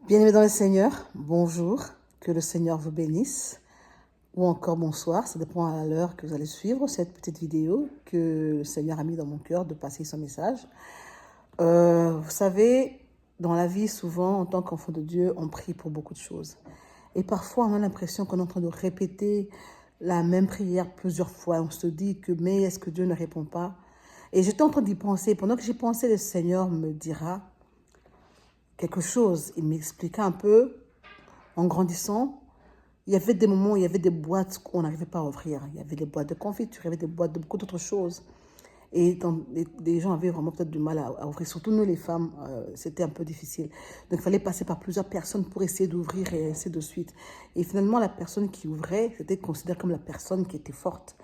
Bien-aimés dans le Seigneur, bonjour, que le Seigneur vous bénisse, ou encore bonsoir, ça dépend à l'heure que vous allez suivre cette petite vidéo que le Seigneur a mis dans mon cœur de passer son message. Vous savez, dans la vie, souvent, en tant qu'enfant de Dieu, on prie pour beaucoup de choses. Et parfois, on a l'impression qu'on est en train de répéter la même prière plusieurs fois. On se dit que, mais est-ce que Dieu ne répond pas? Et j'étais en train d'y penser. Pendant que j'y pensais, le Seigneur me dira quelque chose. Il m'expliqua un peu, en grandissant, il y avait des moments où il y avait des boîtes qu'on n'arrivait pas à ouvrir. Il y avait des boîtes de confiture, il y avait des boîtes de beaucoup d'autres choses. Et les gens avaient vraiment peut-être du mal à ouvrir. Surtout nous, les femmes, c'était un peu difficile. Donc, il fallait passer par plusieurs personnes pour essayer d'ouvrir et ainsi de suite. Et finalement, la personne qui ouvrait, c'était considéré comme la personne qui était forte.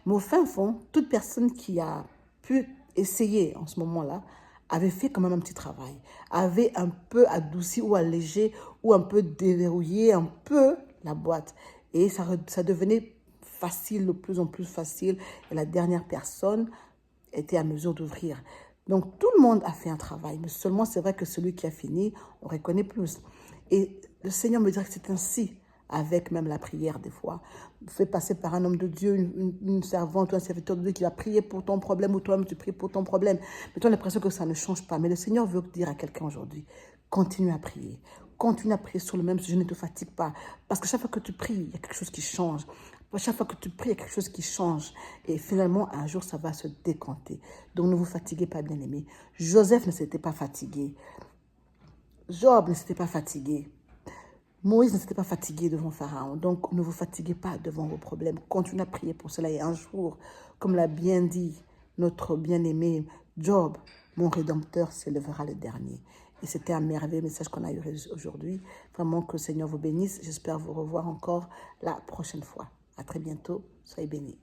Mais au fin fond, toute personne qui a pu essayer en ce moment-là avait fait quand même un petit travail, avait un peu adouci ou allégé ou un peu déverrouillé un peu la boîte. Et ça devenait facile, de plus en plus facile. Et la dernière personne était à mesure d'ouvrir. Donc, tout le monde a fait un travail, mais seulement c'est vrai que celui qui a fini, on reconnaît plus. Et le Seigneur me dirait que c'est ainsi, avec même la prière des fois. Vous faites passer par un homme de Dieu, une servante ou un serviteur de Dieu qui va prier pour ton problème, ou toi-même tu pries pour ton problème. Mais tu as l'impression que ça ne change pas. Mais le Seigneur veut dire à quelqu'un aujourd'hui, continue à prier. Continue à prier sur le même sujet, ne te fatigue pas. Parce que chaque fois que tu pries, il y a quelque chose qui change. Chaque fois que tu pries, il y a quelque chose qui change. Et finalement, un jour, ça va se décanter. Donc, ne vous fatiguez pas, bien-aimés. Joseph ne s'était pas fatigué. Job ne s'était pas fatigué. Moïse ne s'était pas fatigué devant Pharaon. Donc, ne vous fatiguez pas devant vos problèmes. Continuez à prier pour cela. Et un jour, comme l'a bien dit notre bien-aimé Job, mon Rédempteur s'élèvera le dernier. Et c'était un merveilleux message qu'on a eu aujourd'hui. Vraiment que le Seigneur vous bénisse. J'espère vous revoir encore la prochaine fois. À très bientôt. Soyez bénis.